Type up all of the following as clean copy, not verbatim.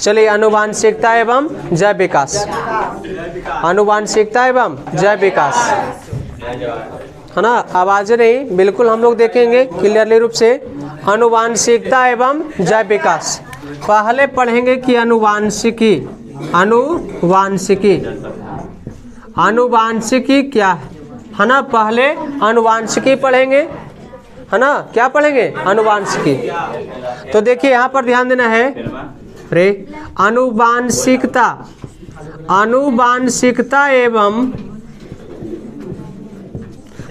चलिए आनुवांशिकता एवं जैव विकास, आनुवांशिकता एवं जैव विकास, है ना। आवाज़ नहीं, बिल्कुल हम लोग देखेंगे क्लियरली रूप से। आनुवांशिकता एवं जैव विकास पहले पढ़ेंगे कि आनुवांशिकी, आनुवांशिकी, आनुवांशिकी क्या है ना। पहले आनुवांशिकी पढ़ेंगे, है ना। क्या पढ़ेंगे? आनुवांशिकी। तो देखिए यहाँ पर ध्यान देना है रे, आनुवांशिकता, आनुवांशिकता एवं,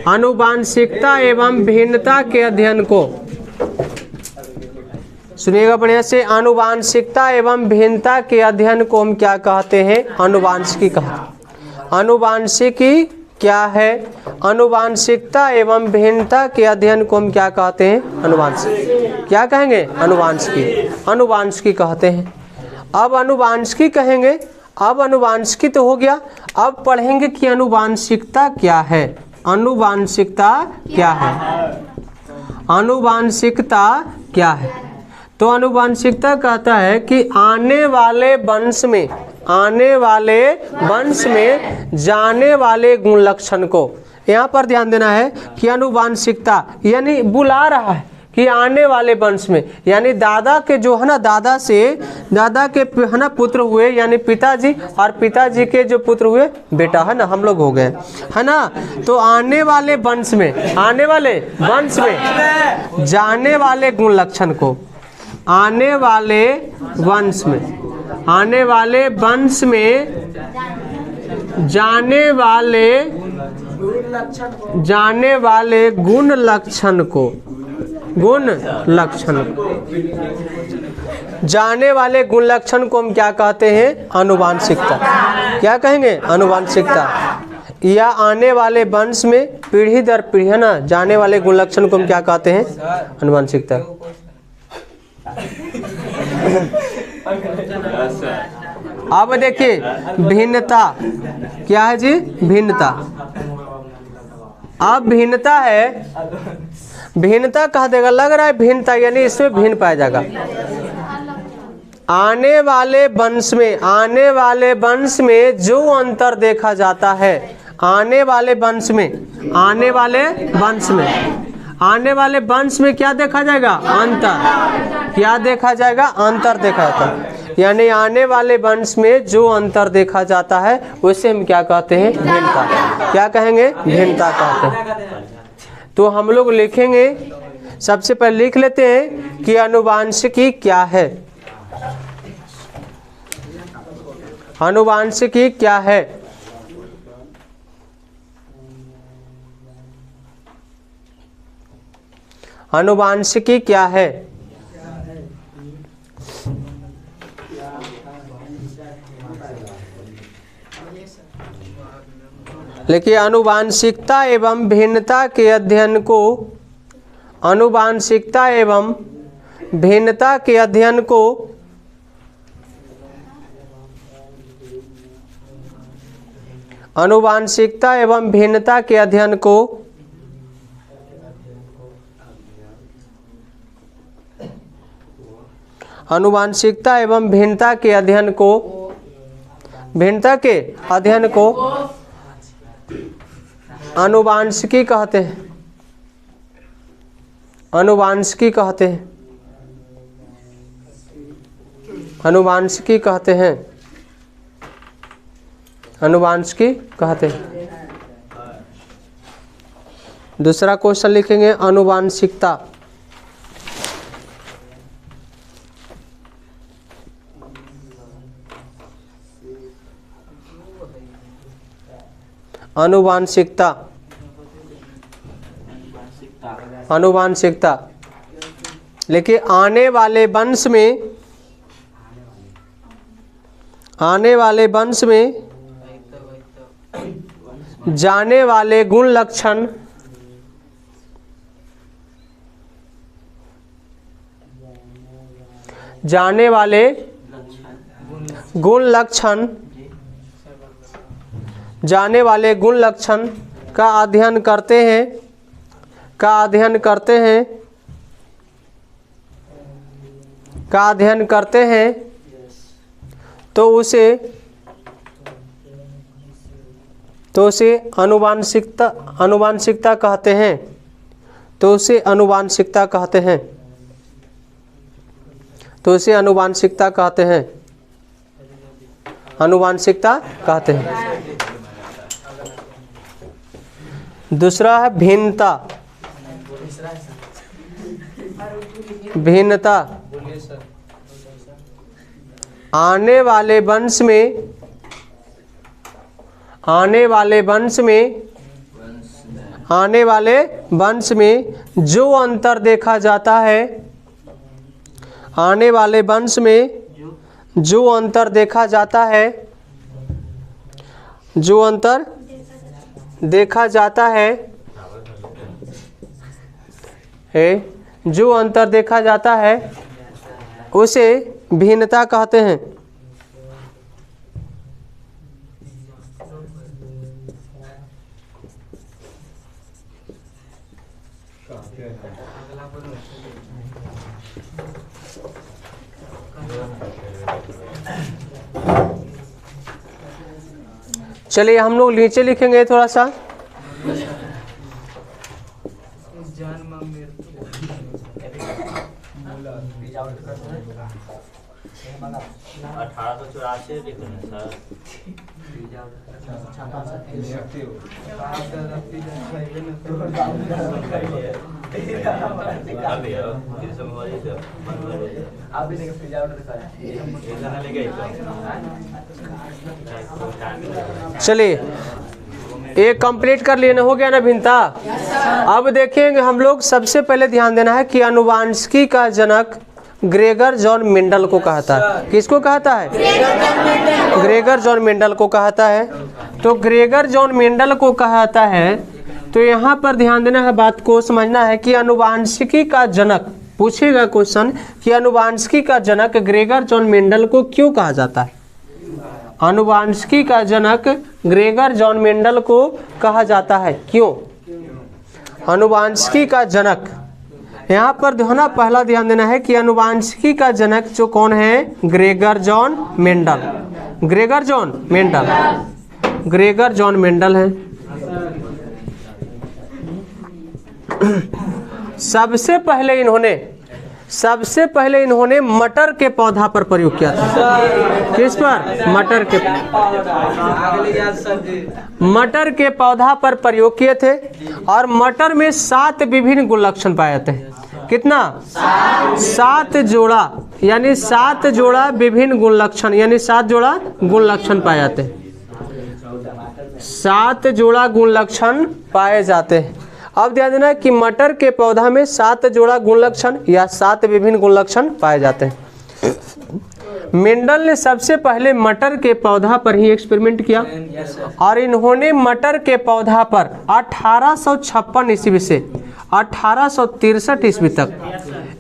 आनुवांशिकता एवं भिन्नता के अध्ययन को, सुनिएगा बढ़िया से, आनुवांशिकता एवं भिन्नता के अध्ययन को हम क्या कहते हैं? आनुवांशिकी कहते हैं। आनुवांशिकी क्या है? आनुवांशिकता एवं भिन्नता के अध्ययन को हम क्या कहते हैं? आनुवांशिकी। क्या कहेंगे? आनुवांशिकी, आनुवांशिकी कहते हैं। अब आनुवांशिकी कहेंगे, अब आनुवांशिकी तो हो गया, अब पढ़ेंगे कि आनुवांशिकता क्या है। आनुवांशिकता क्या है? आनुवांशिकता क्या है? तो आनुवांशिकता कहता है कि आने वाले वंश में, आने वाले वंश में जाने वाले गुण लक्षण को, यहाँ पर ध्यान देना है कि आनुवांशिकता यानी बुला रहा है कि आने वाले वंश में, यानी दादा के जो है ना, दादा से, दादा के है ना पुत्र हुए, यानी पिताजी, और पिताजी के जो पुत्र हुए बेटा, है ना, हम लोग हो गए, है ना। तो आने वाले वंश में, आने वाले वंश में जाने वाले गुण लक्षण को, आने वाले वंश में, आने वाले वंश में जाने वाले गुण लक्षण को, गुण लक्षण, जाने वाले गुण लक्षण को हम क्या कहते हैं? आनुवांशिकता। क्या कहेंगे? आनुवांशिकता। या आने वाले वंश में पीढ़ी दर पीढ़ी, है ना, जाने वाले गुण लक्षण को हम क्या कहते हैं? आनुवांशिकता। अब देखिए भिन्नता क्या है जी? भिन्नता। अब भिन्नता है, भिन्नता कह देगा, लग रहा है भिन्नता यानी इसमें भिन्न पाया जाएगा। आने वाले वंश में, आने वाले वंश में जो अंतर देखा जाता है, आने वाले वंश में, आने वाले वंश में, आने वाले वंश में क्या देखा जाएगा? अंतर। क्या देखा जाएगा? अंतर देखा जाता है। यानी आने वाले वंश में जो अंतर देखा जाता है उसे हम क्या कहते हैं? भिन्नता। क्या कहेंगे? भिन्नता कहते हैं। तो हम लोग लिखेंगे, सबसे पहले लिख लेते हैं कि आनुवांशिकी क्या है। आनुवांशिकी क्या है? आनुवांशिकी क्या है? देखिए आनुवांशिकता एवं भिन्नता के अध्ययन को, आनुवांशिकता एवं भिन्नता के अध्ययन को आनुवांशिकता एवं भिन्नता के अध्ययन को आनुवांशिकता एवं भिन्नता के अध्ययन को, भिन्नता के अध्ययन को आनुवांशिकी कहते हैं। आनुवांशिकी कहते हैं, आनुवांशिकी कहते हैं, आनुवांशिकी कहते हैं। दूसरा क्वेश्चन लिखेंगे आनुवांशिकता। आनुवांशिकता, आनुवांशिकता लेकिन आने वाले वंश में, आने वाले वंश में जाने वाले गुण लक्षण, जाने वाले गुण लक्षण, जाने वाले गुण लक्षण का अध्ययन करते हैं, का अध्ययन करते हैं, का अध्ययन करते हैं तो उसे आनुवांशिकता कहते हैं। तो उसे आनुवांशिकता कहते हैं। तो उसे आनुवांशिकता कहते हैं। आनुवांशिकता कहते हैं। दूसरा है भिन्नता। भिन्नता आने वाले वंश में जो अंतर देखा जाता है, आने वाले वंश में जो अंतर देखा जाता है, जो अंतर देखा जाता है, जो अंतर देखा जाता है उसे भिन्नता कहते हैं। चलिए हम लोग नीचे लिखेंगे थोड़ा सा। 1884 लिखना सर। चलिए एक कंप्लीट कर लिए ना, हो गया ना भिन्नता। अब देखेंगे हम लोग, सबसे पहले ध्यान देना है कि आनुवांशिकी का जनक ग्रेगर जॉन मेंडल को कहता है। किसको कहता है? ग्रेगर जॉन मेंडल को कहता है। तो ग्रेगर जॉन मेंडल को कहता है, तो यहाँ पर ध्यान देना है, बात को समझना है कि आनुवांशिकी का जनक, पूछेगा क्वेश्चन कि आनुवांशिकी का जनक ग्रेगर जॉन मेंडल को क्यों कहा जाता है? आनुवांशिकी का जनक ग्रेगर जॉन मेंडल को कहा जाता है, क्यों? आनुवांशिकी का जनक, यहाँ पर ध्यान, पहला ध्यान देना है कि आनुवांशिकी का जनक जो कौन है? Gregor John Mendel. Gregor John Mendel, Gregor John Mendel है। सबसे पहले इन्होंने मटर के पौधा पर प्रयोग किया था। किस पर? मटर के पौधा पर प्रयोग किए थे। और मटर में 7 विभिन्न गुण लक्षण पाए जाते हैं। कितना? 7 जोड़ा, यानी 7 जोड़ा विभिन्न गुण लक्षण, यानी 7 जोड़ा गुण लक्षण पाए जाते हैं। 7 जोड़ा गुण लक्षण पाए जाते हैं। अब ध्यान देना कि मटर के पौधा में 7 जोड़ा गुण लक्षण या 7 विभिन्न गुण लक्षण पाए जाते हैं। मेंडल ने सबसे पहले मटर के पौधा पर ही एक्सपेरिमेंट किया और इन्होंने मटर के पौधा पर 1856 ईस्वी से 1863 ईस्वी तक,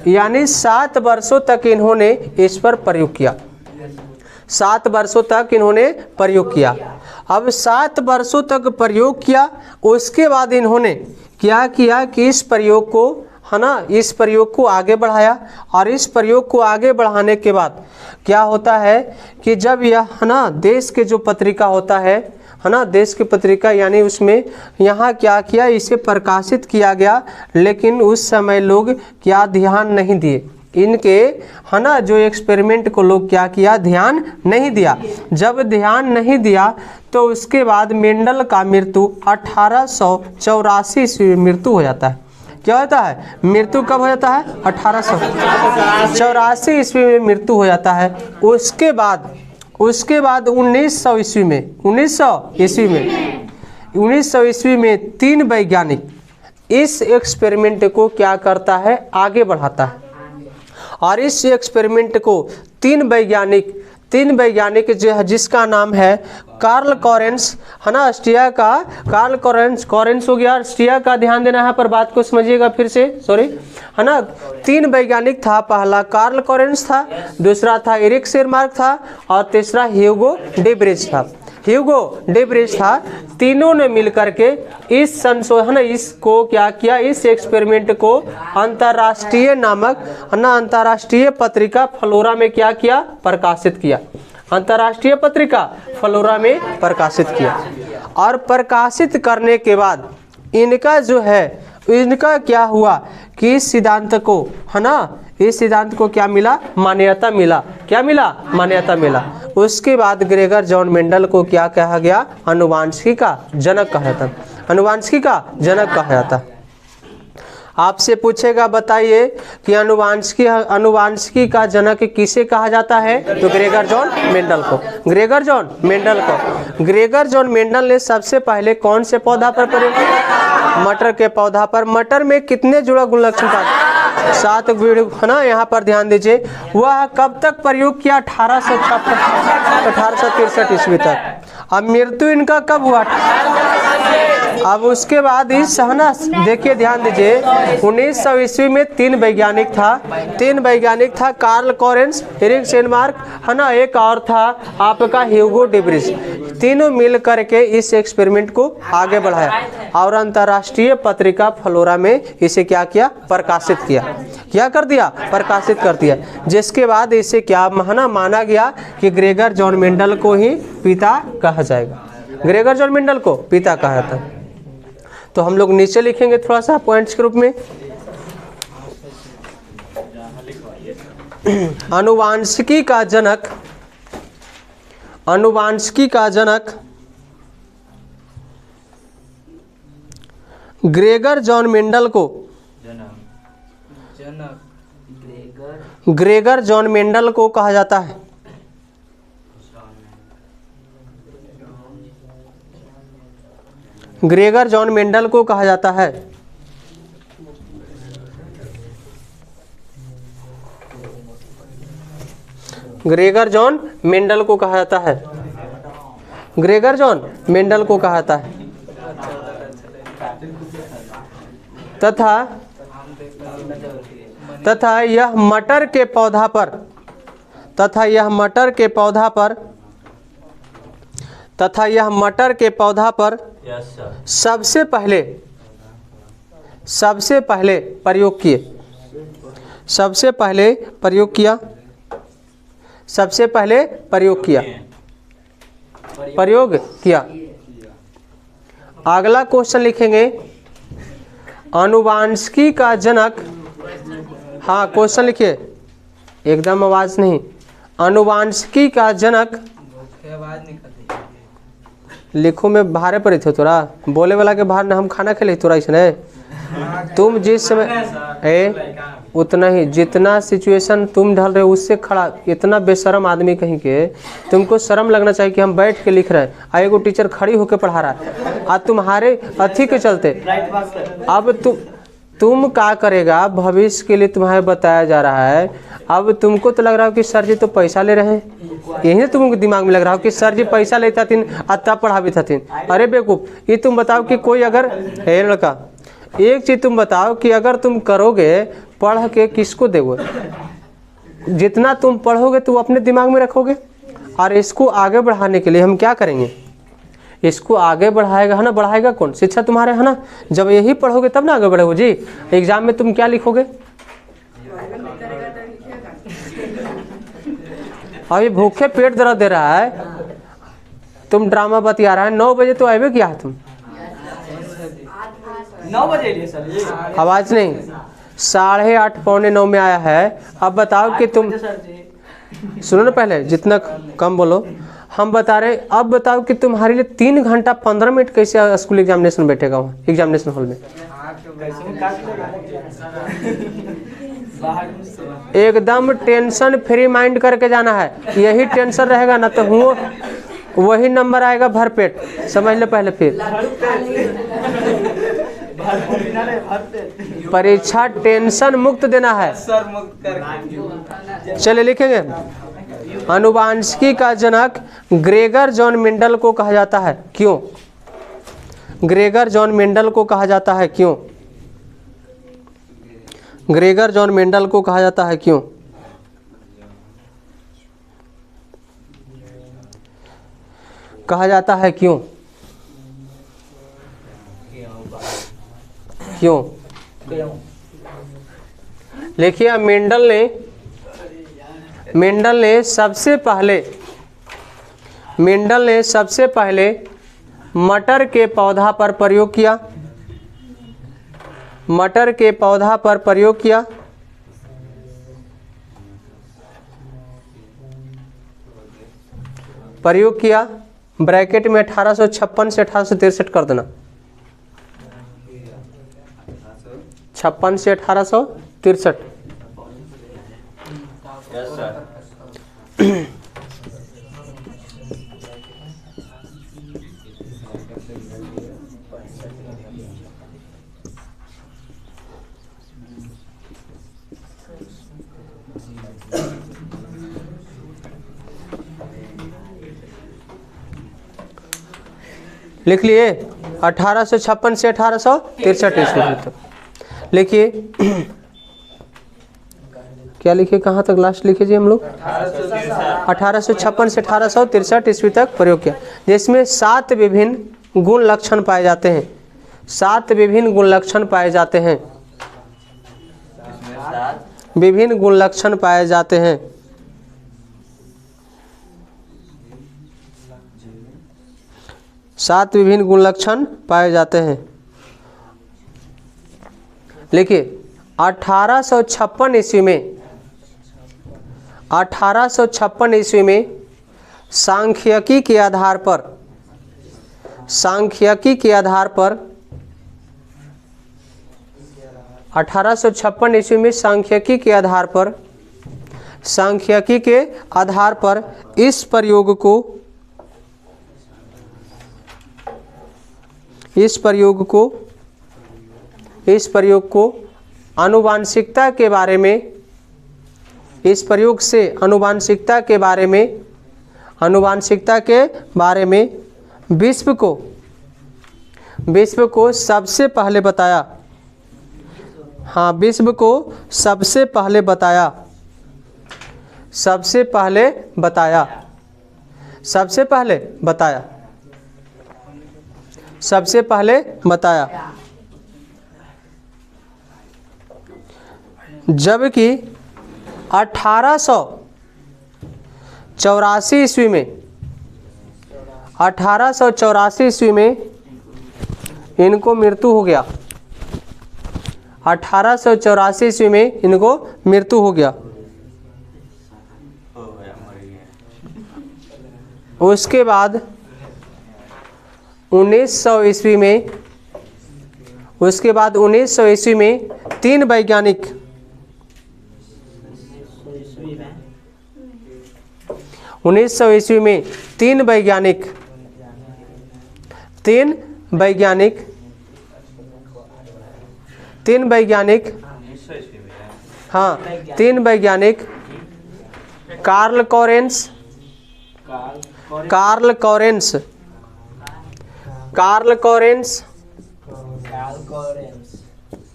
यानी 7 वर्षों तक इन्होंने इस पर प्रयोग किया। 7 वर्षों तक इन्होंने प्रयोग किया। अब 7 वर्षों तक प्रयोग किया, उसके बाद इन्होंने क्या किया कि इस प्रयोग को, है ना, इस प्रयोग को आगे बढ़ाया। और इस प्रयोग को आगे बढ़ाने के बाद क्या होता है कि जब यह, है ना, देश के जो पत्रिका होता है ना, देश की पत्रिका, यानी उसमें यहाँ क्या किया, इसे प्रकाशित किया गया। लेकिन उस समय लोग क्या ध्यान नहीं दिए इनके, है ना, जो एक्सपेरिमेंट को लोग क्या किया, ध्यान नहीं दिया। जब ध्यान नहीं दिया तो उसके बाद मेंडल का मृत्यु 1884 ईस्वी में मृत्यु हो जाता है। क्या होता है? मृत्यु कब हो जाता है? 1884 ईस्वी में मृत्यु हो जाता है। उसके बाद 1900 ईस्वी में 3 वैज्ञानिक इस एक्सपेरिमेंट को क्या करता है, आगे बढ़ाता है। और इस एक्सपेरिमेंट को 3 वैज्ञानिक जो है, जिसका नाम है कार्ल कॉरेंस, है ना, ऑस्ट्रिया का कार्ल कॉरेंस हो गया। ऑस्ट्रिया का ध्यान देना है, पर बात को समझिएगा फिर से, सॉरी, है ना। 3 वैज्ञानिक था, पहला कार्ल कॉरेंस था, दूसरा था एरिक शेरमार्क था, और तीसरा ह्यूगो डेब्रेज था। तीनों ने मिलकर के इस संशोधन, इसको क्या किया, इस एक्सपेरिमेंट को अंतर्राष्ट्रीय नामक, ना, अंतर्राष्ट्रीय पत्रिका फ्लोरा में क्या किया, प्रकाशित किया। अंतर्राष्ट्रीय पत्रिका फ्लोरा में प्रकाशित किया। और प्रकाशित करने के बाद इनका जो है, इनका क्या हुआ कि इस सिद्धांत को, है ना, इस सिद्धांत को क्या मिला, मान्यता मिला। क्या मिला, मान्यता मिला। उसके बाद ग्रेगर जॉन मेंडल को क्या कहा गया, आनुवांशिकी का जनक कहा जाता। आनुवांशिकी का जनक कहा जाता। आपसे पूछेगा बताइए कि आनुवांशिकी का जनक किसे कहा जाता है, तो ग्रेगर जॉन मेंडल को। ग्रेगर जॉन मेंडल को। ग्रेगर जॉन मेंडल ने सबसे पहले कौन से पौधा पर प्रयोग किया, मटर के पौधा पर। मटर में कितने जुड़ा गुण लक्षण पाए, 7 है ना। यहाँ पर ध्यान दीजिए, वह कब तक प्रयोग किया, 1863 ईस्वी तक। अब मृत्यु इनका कब हुआ, अब उसके बाद इस सहना, देखिए ध्यान दीजिए, 1900 ईस्वी में 3 वैज्ञानिक था, कार्ल कॉरेंस, एरिक सेनमार्क, है ना, एक और था आपका ह्यूगो डेब्रिज। तीनों मिल करके इस एक्सपेरिमेंट को आगे बढ़ाया और अंतर्राष्ट्रीय पत्रिका फ्लोरा में इसे क्या किया, प्रकाशित किया। क्या कर दिया, प्रकाशित कर दिया। जिसके बाद इसे क्या माना गया कि ग्रेगर जॉन मेंडल को ही पिता कहा जाएगा। ग्रेगर जॉन मेंडल को पिता कहा जाता। तो हम लोग नीचे लिखेंगे थोड़ा सा पॉइंट्स के रूप में। आनुवांशिकी का जनक, आनुवांशिकी का जनक ग्रेगर जॉन मेंडल को, ग्रेगर जॉन मेंडल को कहा जाता है। ग्रेगर जॉन मेंडल को कहा जाता है। ग्रेगर जॉन मेंडल को कहा जाता है। ग्रेगर जॉन मेंडल को कहा जाता है। तथा यह मटर के पौधा पर, तथा यह मटर के पौधा पर, तथा यह मटर के पौधा पर सबसे पहले प्रयोग किए, सबसे पहले प्रयोग किया, सबसे पहले प्रयोग किया, प्रयोग किया। अगला क्वेश्चन लिखेंगे, आनुवांशिकी का जनक, हाँ क्वेश्चन लिखिए, एकदम आवाज नहीं। आनुवांशिकी का जनक, लिखो में बाहर पर थे तोरा, बोले वाला के बाहर ना, हम खाना खेले तोरा इसने। तुम जिस समय उतना ही, जितना सिचुएशन तुम ढल रहे हो उससे खड़ा, इतना बेशरम आदमी कहीं के, तुमको शर्म लगना चाहिए कि हम बैठ के लिख रहे हैं, आ एगो टीचर खड़ी होकर पढ़ा रहा है, आज तुम्हारे अथी के चलते। अब तुम क्या करेगा, भविष्य के लिए तुम्हारे बताया जा रहा है। अब तुमको तो लग रहा हो कि सर जी तो पैसा ले रहे हैं, यही तुमको दिमाग में लग रहा हो कि सर जी पैसा लेता थीन तब पढ़ावी था। अरे बेवकूफ, ये तुम बताओ कि कोई अगर, हे लड़का एक चीज तुम बताओ कि अगर तुम करोगे पढ़ के किसको दोगे, जितना तुम पढ़ोगे तो अपने दिमाग में रखोगे। और इसको आगे बढ़ाने के लिए हम क्या करेंगे, इसको आगे बढ़ाएगा, है ना, बढ़ाएगा कौन, शिक्षा तुम्हारे, है ना। जब यही पढ़ोगे तब ना आगे बढ़ोगे जी। एग्जाम में तुम क्या लिखोगे, अभी भूखे पेट दर्द दे रहा है, तुम ड्रामा बतिया रहा है। 9 बजे तो आए क्या तुम, 9 बजे आवाज नहीं, 8:30 पौने 9 में आया है। अब बताओ कि तुम, सुनो ना पहले, जितना कम बोलो। हम बता रहे, अब बताओ कि तुम्हारे लिए 3 घंटा 15 मिनट कैसे स्कूल एग्जामिनेशन बैठेगा वहाँ एग्जामिनेशन हॉल में। एकदम टेंशन फ्री माइंड करके जाना है। यही टेंशन रहेगा ना तो हुआ वही नंबर आएगा भरपेट, समझ लो पहले। फिर परीक्षा टेंशन मुक्त देना है। चलिए लिखेंगे, आनुवांशिकी का जनक ग्रेगर जॉन मेंडल को कहा जाता है। क्यों ग्रेगर जॉन मेंडल को कहा जाता है, क्यों ग्रेगर जॉन मेंडल को कहा जाता है, क्यों? कहा जाता है क्यों? क्यों? देखिए मेंडल ने सबसे पहले मेंडल ने सबसे पहले मटर के पौधा पर प्रयोग किया। मटर के पौधा पर प्रयोग किया। प्रयोग किया ब्रैकेट में 1856 से 1863 कर देना। 56 से 1863। लिख लिए 1856 से 1863 ईस्वी तक। लिखिए क्या लिखिए, कहाँ तक लास्ट लिखे जी हम लोग? 1856 से 1863 ईस्वी तक प्रयोग किया, जिसमें 7 विभिन्न गुण लक्षण पाए जाते हैं। 7 विभिन्न गुण लक्षण पाए जाते हैं। विभिन्न गुण लक्षण पाए जाते हैं। सात विभिन्न गुण लक्षण पाए जाते हैं। लिखिए 1856 ईस्वी में 1856 ईस्वी में सांख्यिकी के आधार पर 1856 ईस्वी में सांख्यिकी के आधार पर इस प्रयोग को आनुवांशिकता के बारे में, इस प्रयोग से आनुवांशिकता के बारे में विश्व को सबसे पहले बताया। हाँ, विश्व को सबसे पहले बताया। जबकि 1884 ईस्वी में इनको मृत्यु हो गया। 1884 ईस्वी में इनको मृत्यु हो गया। उसके बाद 1900 ईस्वी में 3 वैज्ञानिक 1900 ईस्वी में 3 वैज्ञानिक कार्ल कॉरेंस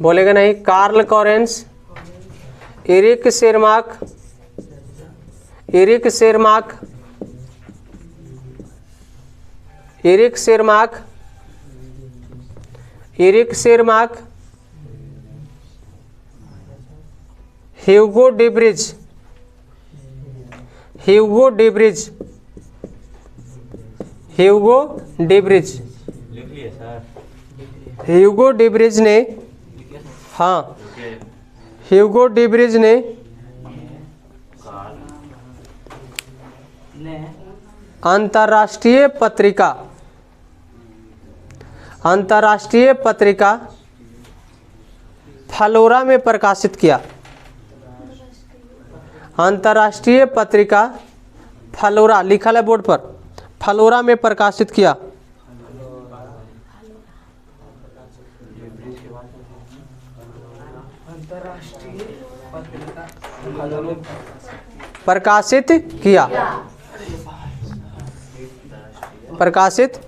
बोलेगा नहीं, कार्ल कॉरेंस, एरिक शेरमार्क, ह्यूगो डिब्रिज ने, हाँ, ह्यूगो डिब्रिज ने अंतर्राष्ट्रीय पत्रिका फ्लोरा में प्रकाशित किया। अंतर्राष्ट्रीय पत्रिका फ्लोरा लिखा है बोर्ड पर, फ्लोरा में प्रकाशित किया। प्रकाशित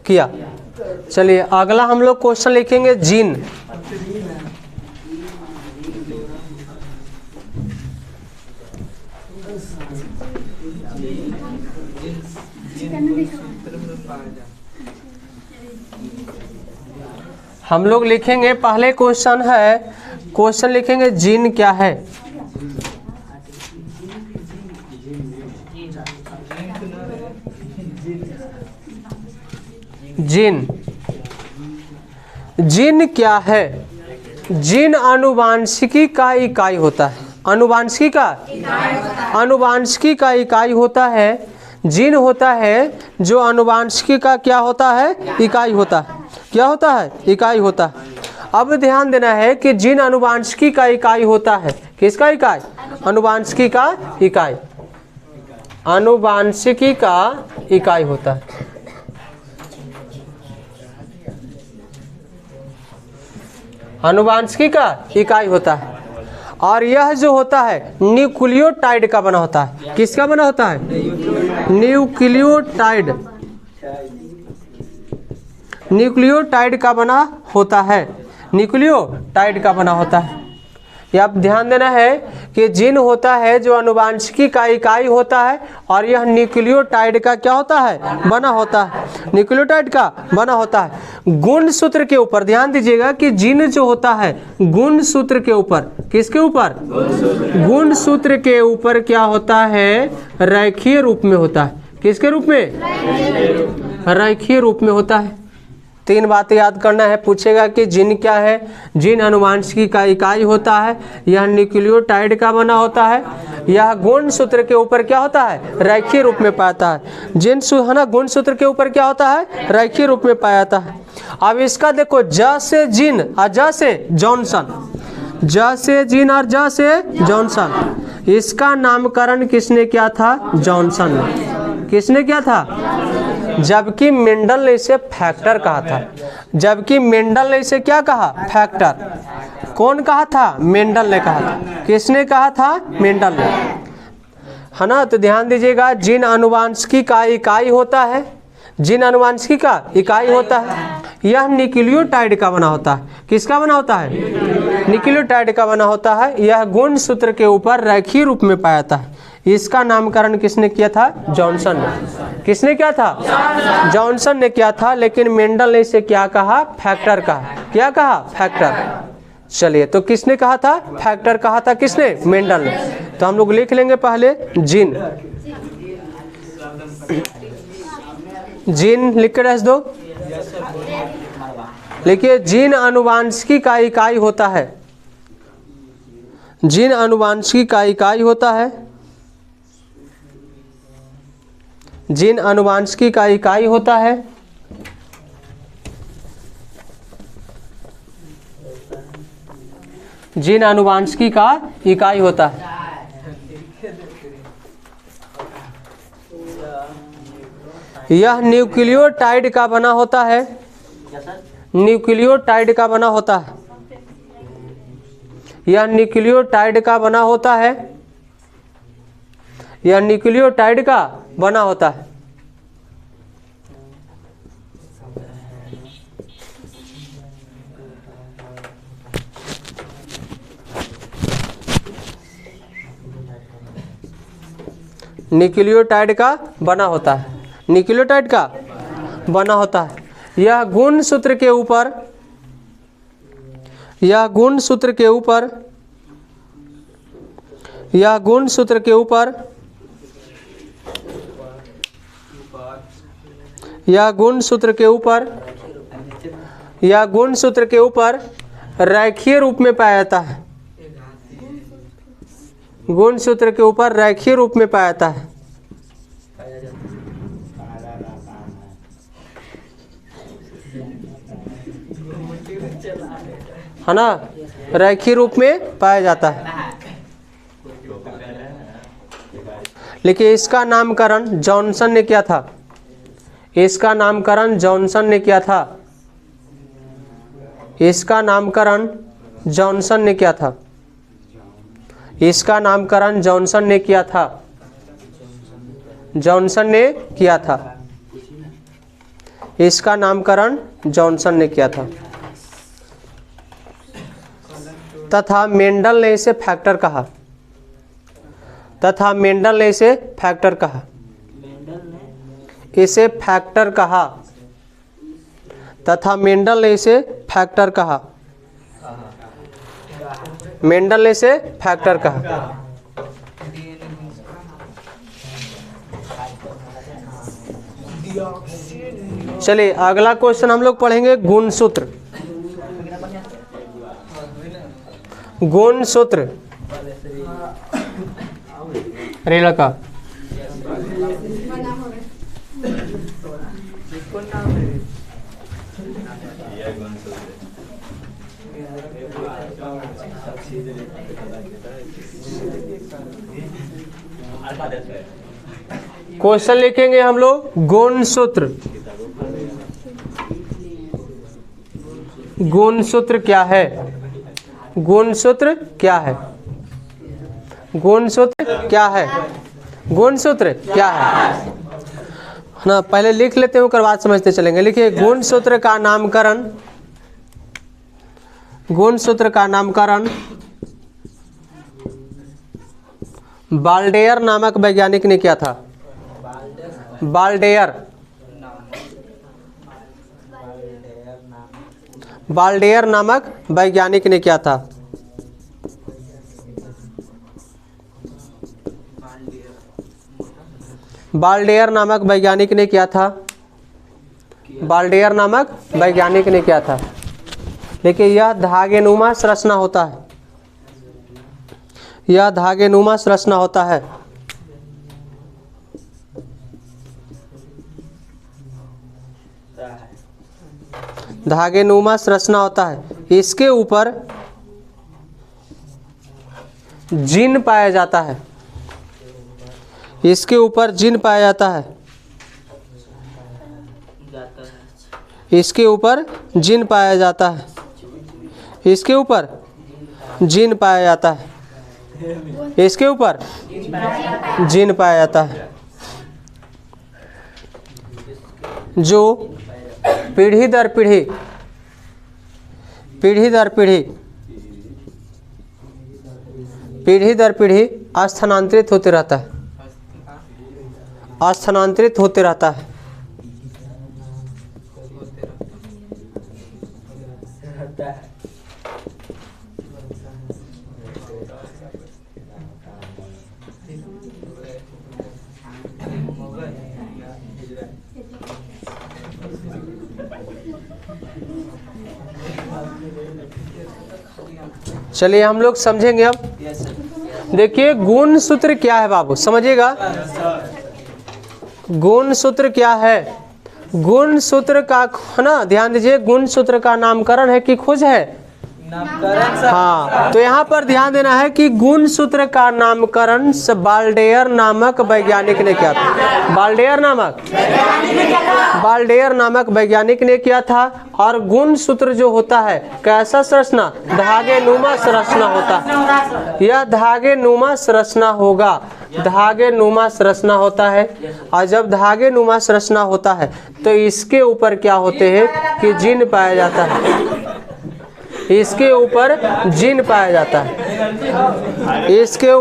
किया। चलिए अगला हम लोग क्वेश्चन लिखेंगे जीन। हम लोग लिखेंगे, पहले क्वेश्चन लिखेंगे जीन क्या है। जीन। जीन क्या है? जीन आनुवांशिकी का इकाई होता है। आनुवांशिकी का इकाई होता है। जीन होता है जो आनुवांशिकी का क्या होता है? इकाई होता है। क्या होता है? इकाई होता है। अब ध्यान देना है कि जीन आनुवांशिकी का इकाई होता है। किसका इकाई? आनुवांशिकी का इकाई। आनुवांशिकी का इकाई होता है। आनुवांशिकी का इकाई होता है। और यह जो होता है न्यूक्लियोटाइड का बना होता है। किसका बना होता है? न्यूक्लियोटाइड। न्यूक्लियोटाइड का बना होता है। न्यूक्लियोटाइड का बना होता है। ये आप ध्यान देना है कि जीन होता है जो आनुवांशिकी का इकाई होता है और यह न्यूक्लियोटाइड का क्या होता है? बना होता है। न्यूक्लियोटाइड का बना होता है। गुणसूत्र के ऊपर ध्यान दीजिएगा कि जीन जो होता है गुणसूत्र के ऊपर, किसके ऊपर? गुणसूत्र के ऊपर क्या होता है? रेखीय रूप में होता है। किसके रूप में? रेखीय रूप में होता है। 3 बातें याद करना है। पूछेगा कि जीन क्या है? जीन आनुवांशिकी का इकाई होता है, यह न्यूक्लियोटाइड का बना होता है, यह गुणसूत्र के ऊपर क्या होता है? रेखीय रूप में पाता है। जीन है ना, गुणसूत्र के ऊपर क्या होता है? रेखीय रूप में पाया जाता है। अब इसका देखो, ज से जीन और ज से जॉनसन। ज से जीन और ज से जॉनसन। इसका नामकरण किसने किया था? जॉनसन ने। किसने किया था? जबकि मेंडल ने इसे फैक्टर कहा था। जबकि मेंडल ने इसे क्या कहा? फैक्टर। कौन कहा था? मेंडल ने कहा था। किसने कहा था? मेंडल ने, है ना। तो ध्यान दीजिएगा, जीन आनुवांशिकी का इकाई होता है। जीन आनुवांशिकी का इकाई होता है। यह न्यूक्लियोटाइड का बना होता है। किसका बना होता है? न्यूक्लियोटाइड का बना होता है। यह गुणसूत्र के ऊपर रेखीय रूप में पाया जाता है। इसका नामकरण किसने किया था? जॉनसन ने। किसने किया था? जॉनसन ने किया था। लेकिन मेंडल ने इसे क्या कहा? फैक्टर कहा। क्या कहा? फैक्टर। चलिए, तो किसने कहा था? फैक्टर कहा था। किसने? मेंडल ने। तो हम लोग लिख लेंगे पहले जीन। जीन लिख के रख दो। देखिए, जीन आनुवांशिकी का इकाई होता है। जीन आनुवांशिकी का इकाई होता है। जीन आनुवांशिकी का इकाई होता है। जीन आनुवांशिकी का इकाई होता है। यह न्यूक्लियोटाइड का बना होता है। न्यूक्लियोटाइड का बना होता है। यह न्यूक्लियोटाइड का बना होता है। यह न्यूक्लियोटाइड का बना होता है। न्यूक्लियोटाइड का बना होता है। न्यूक्लियोटाइड का बना होता है। यह गुणसूत्र के ऊपर, यह गुणसूत्र के ऊपर, यह गुणसूत्र के ऊपर, यह गुणसूत्र के ऊपर, यह गुणसूत्र के ऊपर रेखीय रूप में पाया जाता है। गुणसूत्र के ऊपर रेखीय रूप में पाया जाता है। है ना, रेखीय रूप में पाया जाता है। लेकिन इसका नामकरण जॉनसन ने किया था। इसका नामकरण जॉनसन ने किया था। इसका नामकरण जॉनसन ने किया था। इसका नामकरण जॉनसन ने किया था। जॉनसन ने किया था। इसका नामकरण जॉनसन ने किया था। तथा मेंडल ने इसे फैक्टर कहा। तथा मेंडल ने इसे फैक्टर कहा। इसे फैक्टर कहा। तथा मेंडल ने इसे फैक्टर कहा। मेंडल ने इसे फैक्टर कहा। चलिए अगला क्वेश्चन हम लोग पढ़ेंगे गुणसूत्र। गुणसूत्र अरे लड़का क्वेश्चन लिखेंगे हम लोग गुणसूत्र। गुणसूत्र क्या है? गुणसूत्र क्या है? गुणसूत्र क्या है? गुणसूत्र क्या है ना? पहले लिख लेते हैं, उसके बाद समझते चलेंगे। लिखिए गुणसूत्र का नामकरण। गुणसूत्र का नामकरण बाल्डेयर नामक वैज्ञानिक ने किया था। बाल्डेयर बाल्डेयर नामक वैज्ञानिक ने किया था। बाल्डेयर नामक वैज्ञानिक ने किया था। बाल्डेयर नामक वैज्ञानिक ने किया था। देखिए यह धागेनुमा संरचना होता है। यह धागेनुमा संरचना होता है। धागेनुमा संरचना होता है। इसके ऊपर जिन पाया जाता है। इसके ऊपर जिन पाया जाता है। इसके ऊपर जिन पाया जाता है। इसके ऊपर जिन पाया जाता है। इसके ऊपर जिन पाया जाता है, जो पीढ़ी दर पीढ़ी पीढ़ी दर पीढ़ी पीढ़ी दर पीढ़ी स्थानांतरित होते रहता है। स्थानांतरित होते रहता है। चलिए हम लोग समझेंगे अब। देखिए गुणसूत्र क्या है बाबू, समझिएगा। गुणसूत्र क्या है? गुणसूत्र का है ना, ध्यान दीजिए। गुणसूत्र का नामकरण है कि खोज है? हाँ, तो यहाँ पर ध्यान देना है कि गुणसूत्र का नामकरण बाल्डेयर नामक वैज्ञानिक ने किया था। बाल्डेयर नामक वैज्ञानिक ने किया था। और गुणसूत्र जो होता है कैसा संरचना? धागेनुमा संरचना होता है। यह धागेनुमा संरचना होगा। धागेनुमा संरचना होता है। और जब धागेनुमा संरचना होता है तो इसके ऊपर क्या होते हैं कि जिन पाया जाता है। इसके ऊपर जिन पाया जाता है। इसके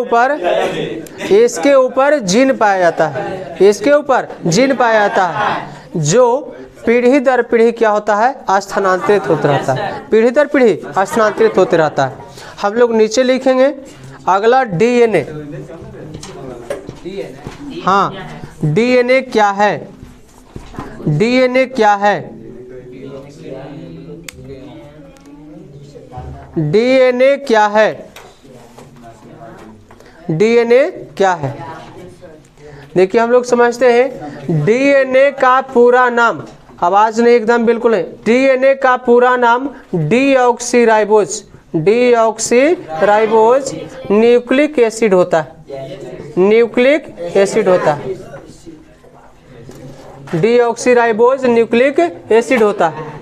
ऊपर जिन पाया जाता है। इसके ऊपर जिन पाया जाता है, जो पीढ़ी दर पीढ़ी क्या होता है? स्थानांतरित होता रहता है। पीढ़ी दर पीढ़ी स्थानांतरित होते रहता है। हम लोग नीचे लिखेंगे अगला डीएनए। हाँ, डीएनए क्या है? डीएनए क्या है? डीएनए क्या है? डीएनए क्या है? देखिए हम लोग समझते हैं डीएनए का पूरा नाम, आवाज नहीं एकदम बिल्कुल है। डीएनए का पूरा नाम डीऑक्सीराइबोज। डीऑक्सीराइबोज न्यूक्लिक एसिड होता है। न्यूक्लिक एसिड होता है। डीऑक्सीराइबोज न्यूक्लिक एसिड होता है।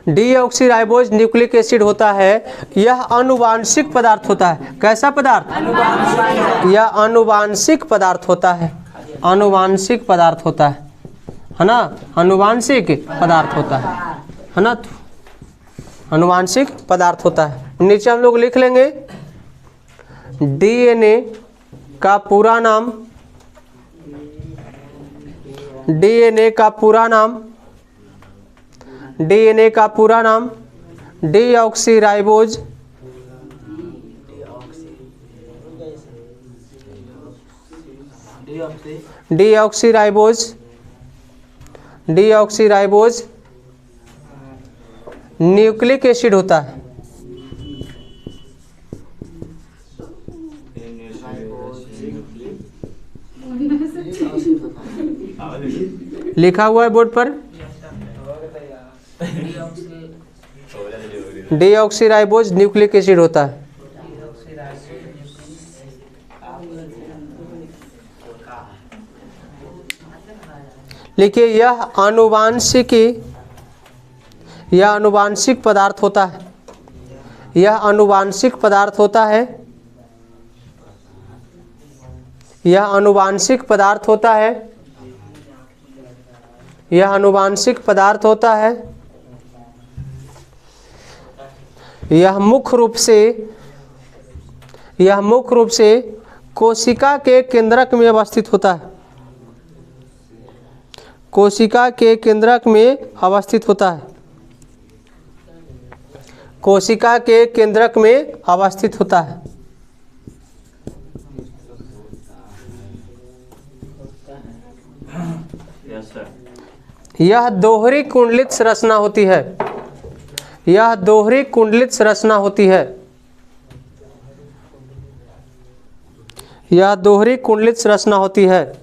डीऑक्सीराइबोज न्यूक्लिक एसिड होता है। यह आनुवांशिक पदार्थ होता है। कैसा पदार्थ? यह आनुवांशिक पदार्थ होता है। आनुवांशिक पदार्थ होता है ना? आनुवांशिक पदार्थ होता है ना? आनुवांशिक पदार्थ होता है। नीचे हम लोग लिख लेंगे डीएनए का पूरा नाम। डीएनए का पूरा नाम, डीएनए का पूरा नाम deoxyribose deoxyribose deoxyribose nucleic acid होता है। लिखा हुआ है बोर्ड पर, डीऑक्सीराइबोज न्यूक्लिक एसिड होता है। लिखिए यह आनुवांशिक पदार्थ होता है। यह आनुवांशिक पदार्थ होता है। यह आनुवांशिक पदार्थ होता है। यह आनुवांशिक पदार्थ होता है। यह मुख्य रूप से कोशिका के केंद्रक में अवस्थित होता है। कोशिका के केंद्रक में अवस्थित होता है। कोशिका के केंद्रक में अवस्थित होता है। यह दोहरी कुंडलित संरचना होती है। यह दोहरी कुंडलित संरचना होती है। यह दोहरी कुंडलित संरचना होती है।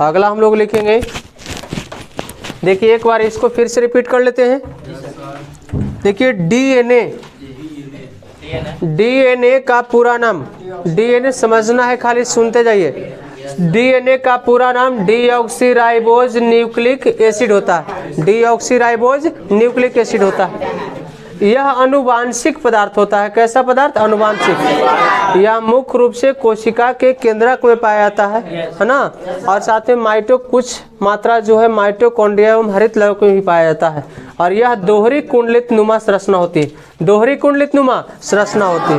अगला हम लोग लिखेंगे, देखिए एक बार इसको फिर से रिपीट कर लेते हैं। देखिए डीएनए का पूरा नाम, डीएनए समझना है, खाली सुनते जाइए। डीएनए का पूरा नाम डीऑक्सीराइबोज न्यूक्लिक एसिड होता है। डीऑक्सीराइबोज न्यूक्लिक एसिड होता है। यह आनुवांशिक पदार्थ होता है। कैसा पदार्थ? आनुवांशिक। यह मुख्य रूप से कोशिका के केंद्रक में पाया जाता है ना, और साथ में कुछ मात्रा जो है माइटोकॉन्ड्रिया एवं हरित लवण में भी पाया जाता है। और यह दोहरी कुंडलित नुमा संरचना होती है। दोहरी कुंडलित नुमा संरचना होती है।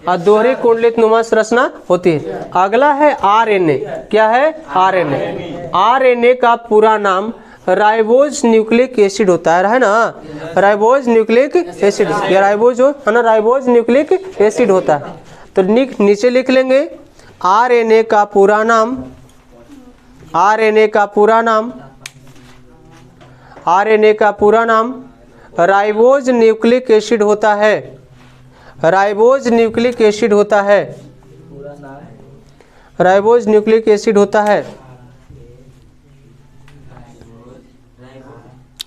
और दोहरी कुंडलित नुमा संरचना होती है। अगला है आरएनए। क्या है? आरएनए। आरएनए का पूरा नाम राइबोज न्यूक्लिक एसिड होता है ना, राइबोज न्यूक्लिक एसिड। ये राइबोज है ना, राइबोज न्यूक्लिक एसिड होता है। तो नीचे लिख लेंगे आरएनए का पूरा नाम, आरएनए का पूरा नाम, आरएनए का पूरा नाम राइबोज न्यूक्लिक एसिड होता है। राइबोज न्यूक्लिक एसिड होता है। राइबोज न्यूक्लिक एसिड होता है।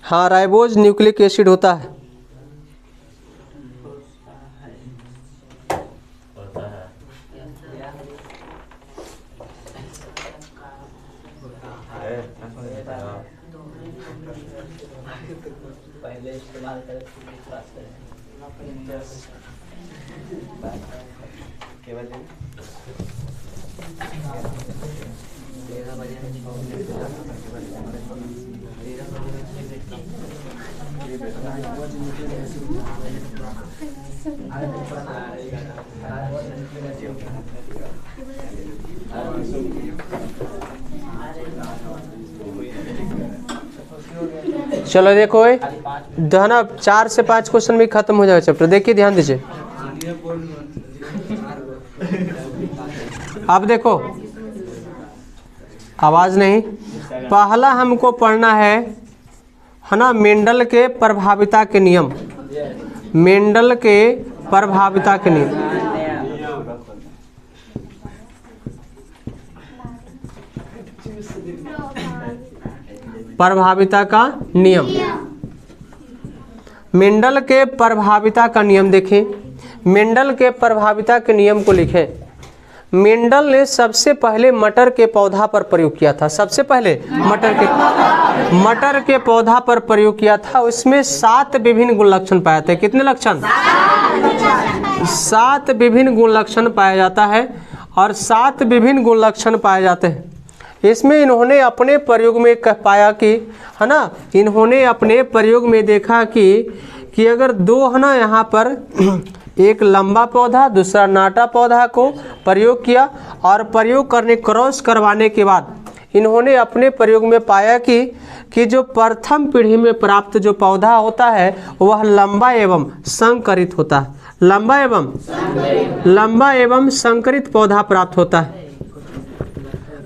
हाँ, राइबोज न्यूक्लिक एसिड होता है। चलो देखो ना, 4 से 5 क्वेश्चन में खत्म हो जाएगा चैप्टर। देखिए ध्यान दीजिए। अब देखो, आवाज नहीं। पहला हमको पढ़ना है ना, मेंडल के प्रभाविता के नियम। मेंडल के प्रभाविता के नियम। प्रभाविता का नियम। मेंडल के प्रभाविता का नियम देखें। मेंडल के प्रभाविता के नियम को लिखें। मेंडल ने सबसे पहले मटर के पौधा पर प्रयोग किया था। सबसे पहले मटर के पौधा पर प्रयोग किया था। उसमें 7 विभिन्न गुण लक्षण पाए थे। कितने लक्षण? 7 विभिन्न गुण लक्षण पाया जाता है। और 7 विभिन्न गुण लक्षण पाए जाते हैं। इसमें इन्होंने अपने प्रयोग में पाया कि है ना, इन्होंने अपने प्रयोग में देखा कि अगर 2 है ना, यहाँ पर एक लंबा पौधा, दूसरा नाटा पौधा को प्रयोग किया, और प्रयोग करने क्रॉस करवाने के बाद इन्होंने अपने प्रयोग में पाया कि जो प्रथम पीढ़ी में प्राप्त जो पौधा होता है वह लंबा एवं संकरित होता है। लंबा एवं संकरित पौधा प्राप्त होता है।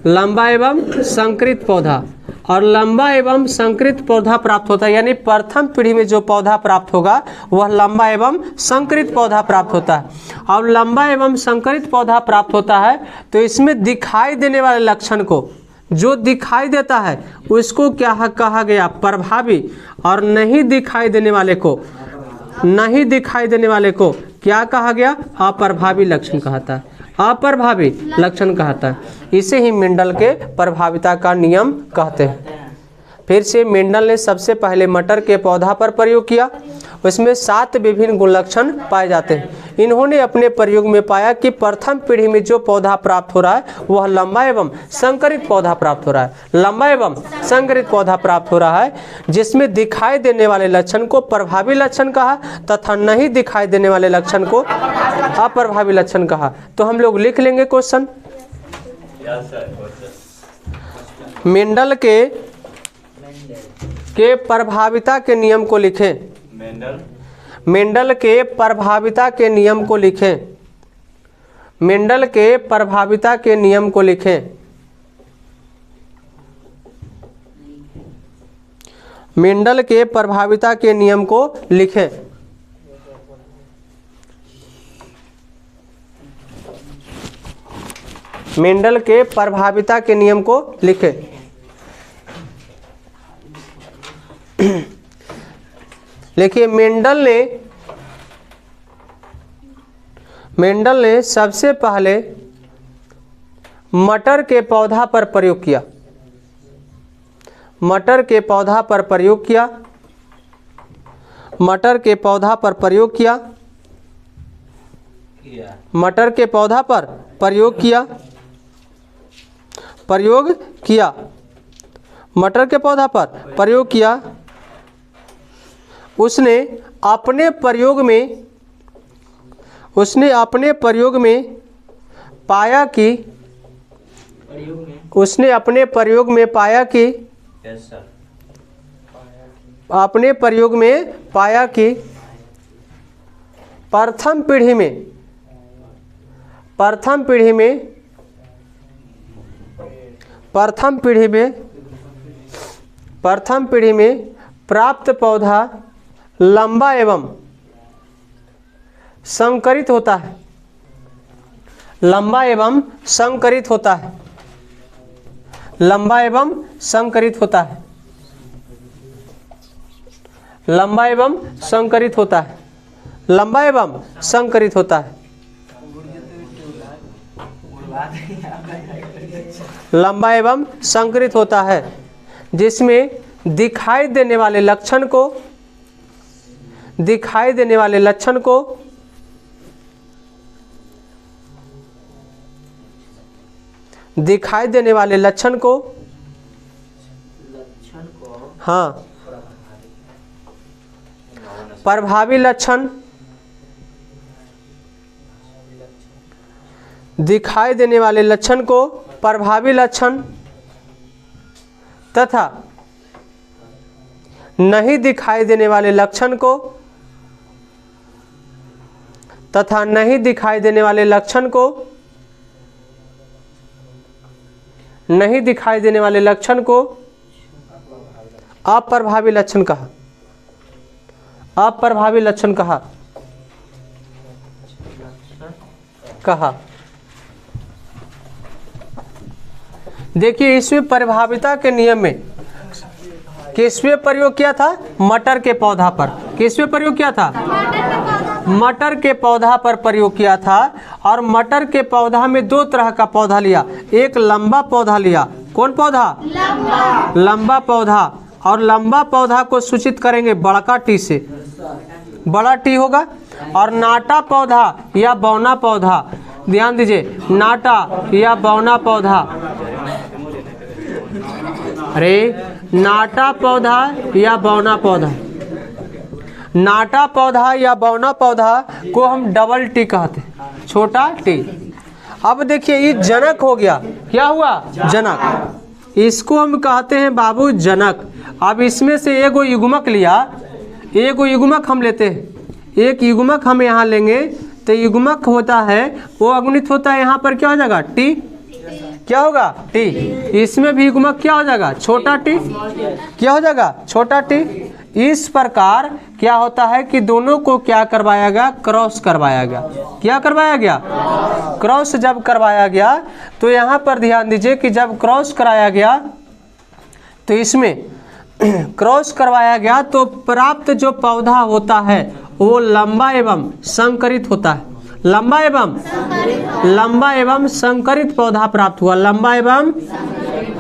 लंबा एवं संकरित पौधा, और लंबा एवं संकरित पौधा प्राप्त होता है, यानी प्रथम पीढ़ी में जो पौधा प्राप्त होगा वह लंबा एवं संकरित पौधा प्राप्त होता है। और लंबा एवं संकरित पौधा प्राप्त होता है तो इसमें दिखाई देने वाले लक्षण को, जो दिखाई देता है उसको क्या कहा गया, प्रभावी। और नहीं दिखाई देने वाले को क्या कहा गया, अप्रभावी लक्षण कहता है। अप्रभावी लक्षण कहता है। इसे ही मेंडल के प्रभाविता का नियम कहते हैं। फिर से मेंडल ने सबसे पहले मटर के पौधा पर प्रयोग किया। उसमें 7 विभिन्न गुण लक्षण पाए जाते हैं। इन्होंने अपने प्रयोग में पाया कि प्रथम पीढ़ी में जो पौधा प्राप्त हो रहा है वह लंबा एवं संकरित पौधा प्राप्त हो रहा है। लंबा एवं संकरित पौधा प्राप्त हो रहा है, जिसमें दिखाई देने वाले लक्षण को प्रभावी लक्षण कहा तथा नहीं दिखाई देने वाले लक्षण को अप्रभावी लक्षण कहा। तो हम लोग लिख लेंगे क्वेश्चन। मेंडल के प्रभाविता के नियम को लिखें। मेंडल के प्रभाविता के नियम को लिखें। मेंडल के प्रभाविता के नियम को लिखें। मेंडल के प्रभाविता के नियम को लिखें। मेंडल के प्रभाविता के नियम को लिखें। देखिए, मेंडल ने सबसे पहले मटर के पौधा पर प्रयोग किया। मटर के पौधा पर प्रयोग किया। मटर के पौधा पर प्रयोग किया। मटर के पौधा पर प्रयोग किया। प्रयोग किया। मटर के पौधा पर प्रयोग किया। उसने अपने प्रयोग में पाया कि प्रथम पीढ़ी में प्राप्त पौधा लंबा एवं संकरित होता है। लंबा एवं संकरित होता है। लंबा एवं संकरित होता है। लंबा एवं संकरित होता है। लंबा एवं संकरित होता है। लंबा एवं संकरित होता है, जिसमें दिखाई देने वाले लक्षण को हाँ, प्रभावी लक्षण, दिखाई देने वाले लक्षण को प्रभावी लक्षण तथा नहीं दिखाई देने वाले लक्षण को अप्रभावी लक्षण कहा। अप्रभावी लक्षण कहा। देखिए, इसमें प्रभाविता के नियम में किसमें प्रयोग किया था? मटर के पौधा पर। किसमें प्रयोग किया था? मटर के पौधा पर प्रयोग किया था। और मटर के पौधा में 2 तरह का पौधा लिया। एक लंबा पौधा लिया। कौन पौधा? लंबा पौधा। और लंबा पौधा को सूचित करेंगे बड़का टी से, बड़ा टी होगा। और नाटा पौधा या बौना पौधा, ध्यान दीजिए, नाटा या बौना पौधा, नाटा पौधा या बौना पौधा, नाटा पौधा या बौना पौधा को हम डबल टी कहते हैं, छोटा टी। अब देखिए, ये जनक हो गया। क्या हुआ? जनक। इसको हम कहते हैं बाबू जनक। अब इसमें से एगो युग्मक लिया, एगो युग्मक हम लेते हैं। एक युग्मक हम यहाँ लेंगे तो युग्मक होता है वो अगुणित होता है, यहाँ पर क्या हो जाएगा टी, क्या होगा टी। इसमें भी युग्मक क्या हो जाएगा छोटा टी, क्या हो जाएगा छोटा टी। इस प्रकार क्या होता है कि दोनों को क्या करवाया गया, क्रॉस करवाया गया। क्या करवाया गया, क्रॉस जब करवाया गया तो यहाँ पर ध्यान दीजिए कि जब क्रॉस कराया गया तो इसमें क्रॉस करवाया गया तो प्राप्त जो पौधा होता है वो लंबा एवं संकरित होता है। लंबा एवं संकरित पौधा प्राप्त हुआ। लंबा एवं संकरित,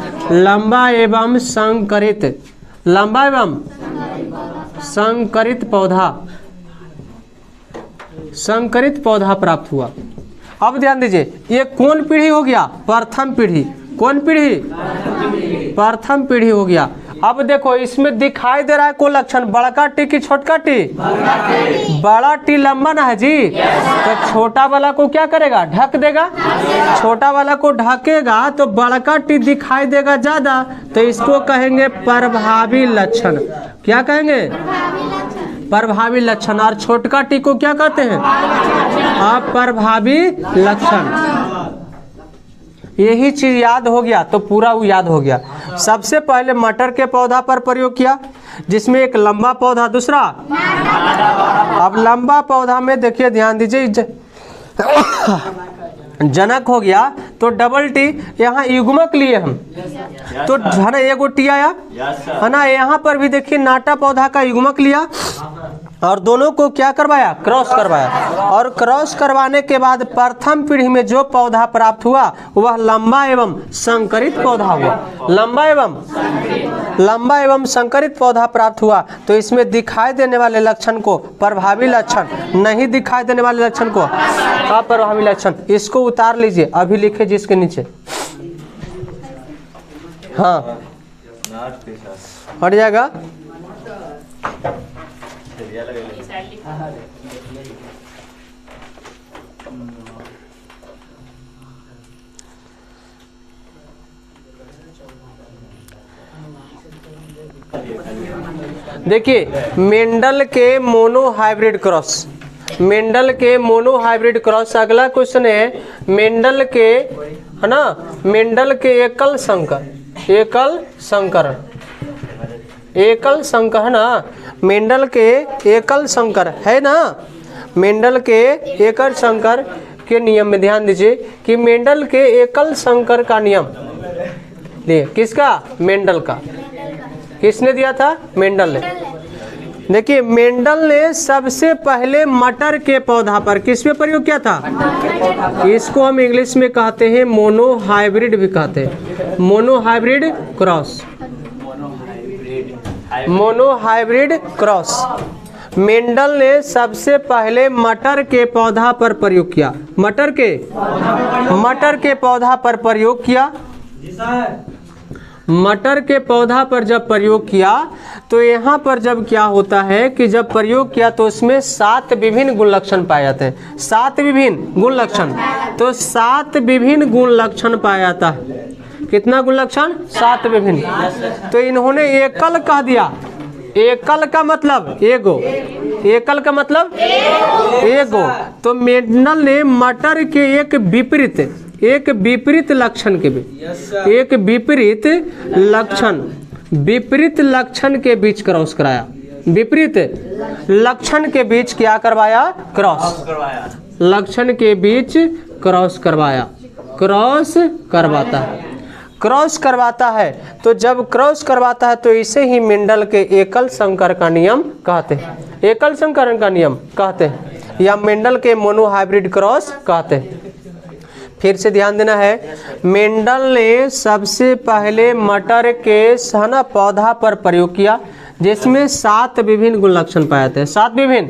लंबा एवं संकरित पौधा प्राप्त हुआ। अब ध्यान दीजिए ये कौन पीढ़ी हो गया, प्रथम पीढ़ी। कौन पीढ़ी, प्रथम पीढ़ी हो गया। अब देखो इसमें दिखाई दे रहा है कोई लक्षण, बड़का टी की छोटका टी, बड़ा टी लंबा ना है जी, तो छोटा वाला को क्या करेगा, ढक देगा। छोटा वाला को ढकेगा तो बड़का टी दिखाई देगा ज्यादा, तो इसको कहेंगे प्रभावी लक्षण। क्या कहेंगे, प्रभावी लक्षण। और छोटका टी को क्या कहते हैं, अप्रभावी लक्षण। यही चीज याद हो गया तो पूरा वो याद हो गया। सबसे पहले मटर के पौधा पर प्रयोग किया जिसमें एक लंबा पौधा, दूसरा। अब लंबा पौधा में देखिए ध्यान दीजिए जनक हो गया तो डबल टी, यहाँ युग्मक लिए हम तो है ना एगो टी आया है ना। यहाँ पर भी देखिए नाटा पौधा का युग्मक लिया और दोनों को क्या करवाया, क्रॉस करवाया। और क्रॉस करवाने के बाद प्रथम पीढ़ी में जो पौधा प्राप्त हुआ वह लंबा एवं संकरित पौधा हुआ। लंबा एवं संकरित पौधा प्राप्त हुआ। तो इसमें दिखाई देने वाले लक्षण को प्रभावी लक्षण, नहीं दिखाई देने वाले लक्षण को अप्रभावी लक्षण। इसको उतार लीजिए, अभी लिखे जिसके नीचे। हाँ हट जाएगा। देखिए मेंडल के मोनोहाइब्रिड क्रॉस, मेंडल के मोनोहाइब्रिड क्रॉस। अगला क्वेश्चन है मेंडल के, है ना, मेंडल के एकल संकर, एकल संकर, एकल संकर है ना। मेंडल के एकल संकर है ना। मेंडल के एकल संकर के नियम में ध्यान दीजिए कि मेंडल के एकल संकर का नियम देखिए, किसका, मेंडल का। किसने दिया था, मेंडल ने। देखिए मेंडल ने सबसे पहले मटर के पौधा पर किस पे प्रयोग किया था, इसको हम इंग्लिश में कहते हैं मोनोहाइब्रिड भी कहते हैं, monohybrid cross, monohybrid cross. Mendel ने सबसे पहले मटर के पौधा पर प्रयोग किया, मटर के पौधा पर प्रयोग किया। मटर के पौधा पर जब प्रयोग किया तो यहाँ पर जब क्या होता है कि जब प्रयोग किया तो उसमें 7 विभिन्न गुण लक्षण पाए जाते हैं। 7 विभिन्न गुण लक्षण, तो 7 विभिन्न गुण लक्षण पाया जाता है। कितना गुण लक्षण, 7 विभिन्न। तो इन्होंने एकल कह दिया। एकल का मतलब एगो, एकल का मतलब एगो। तो मेंडल ने मटर के एक विपरीत लक्षण के बीच, एक विपरीत लक्षण के बीच क्रॉस कराया। विपरीत लक्षण के बीच क्या करवाया, क्रॉस, लक्षण के बीच क्रॉस करवाया। क्रॉस करवाता है, क्रॉस करवाता है। तो जब क्रॉस करवाता है तो इसे ही मेंडल के एकल संकर का नियम कहते हैं, एकल संकरण का नियम कहते हैं, या मेंडल के मोनोहाइब्रिड क्रॉस कहते हैं। फिर से ध्यान देना है, मेंडल ने सबसे पहले मटर के सहना पौधा पर प्रयोग किया जिसमें 7 विभिन्न गुण लक्षण पाए जाते हैं, 7 विभिन्न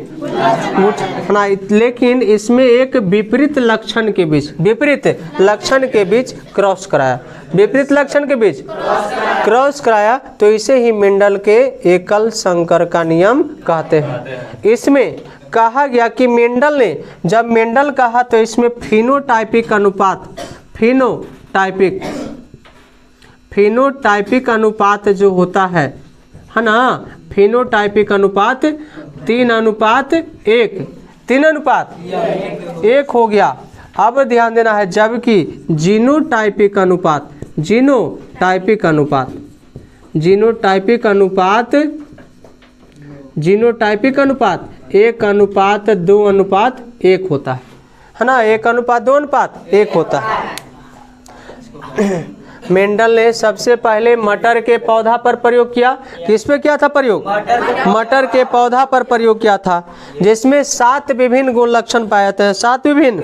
ना। लेकिन इसमें एक विपरीत लक्षण के बीच, विपरीत लक्षण के बीच क्रॉस कराया, विपरीत लक्षण के बीच क्रॉस कराया। तो इसे ही मेंडल के एकल संकर का नियम कहते हैं। इसमें कहा गया कि मेंडल ने, जब मेंडल कहा तो इसमें फिनोटाइपिक अनुपात, फिनोटाइपिक अनुपात जो होता है ना, फिनोटाइपिक अनुपात, 3 अनुपात 1, 3 अनुपात 1 हो गया। अब ध्यान देना है, जबकि जीनोटाइपिक अनुपात, जीनोटाइपिक अनुपात, जीनोटाइपिक अनुपात, जीनोटाइपिक अनुपात 1 अनुपात 2 अनुपात 1 होता है ना, 1 अनुपात 2 अनुपात 1 होता है। मेंडल ने सबसे पहले मटर के पौधा पर प्रयोग किया। किस पे किया था प्रयोग? मटर के पौधा पर प्रयोग किया था, जिसमें 7 विभिन्न गुण लक्षण पाए जाते हैं। 7 विभिन्न,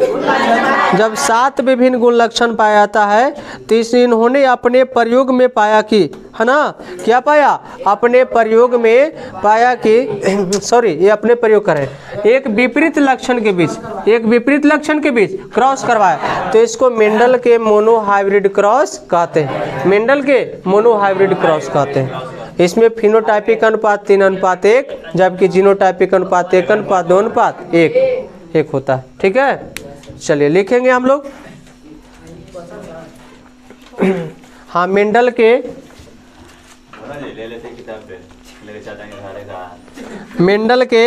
जब 7 विभिन्न गुण लक्षण पाया जाता है तो इन्होंने अपने प्रयोग में पाया कि, है ना, क्या पाया? अपने प्रयोग में पाया कि सॉरी, ये अपने प्रयोग करें, एक विपरीत लक्षण के बीच, एक विपरीत लक्षण के बीच क्रॉस करवाया, तो इसको मेंडल के मोनोहाइब्रिड क्रॉस कहते हैं। मेंडल के मोनोहाइब्रिड क्रॉस कहते हैं। इसमें फिनोटाइपिक अनुपात 3 अनुपात 1, जबकि जीनोटाइपिक अनुपात 1 अनुपात 2 अनुपात 1 होता है। ठीक है, चलिए लिखेंगे हम लोग। हाँ, मेंडल के मेंडल के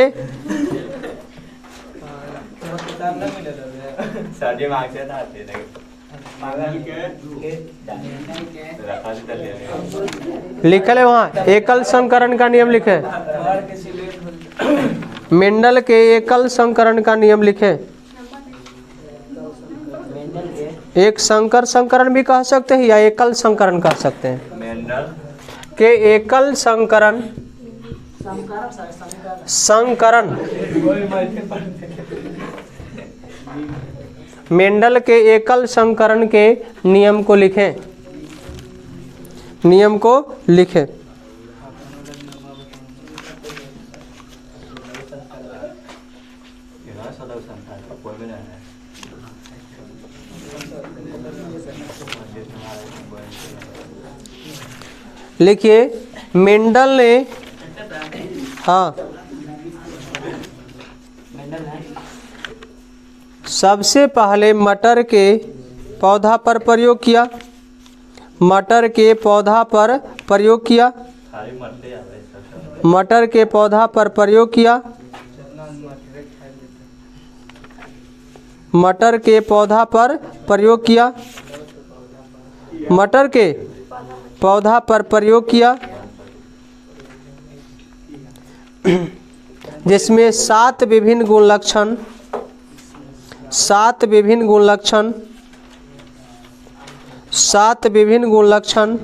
लिखल है वहाँ, एकल संकरण का नियम लिखे। मेंडल के एकल संकरण का नियम लिखे। एक संकर संकरण भी कह सकते हैं या एकल संकरण कह सकते हैं। मेंडल के एकल संकरण, संकरण, मेंडल के एकल संकरण के नियम को लिखें, नियम को लिखें। लिखिए, मेंडल ने, हाँ, सबसे पहले मटर के पौधा पर प्रयोग किया, मटर के पौधा पर प्रयोग किया, मटर के पौधा पर प्रयोग किया, मटर के पौधा पर प्रयोग किया, मटर के पौधा पर प्रयोग किया, जिसमें 7 विभिन्न गुण लक्षण, 7 विभिन्न गुण लक्षण, 7 विभिन्न गुण लक्षण,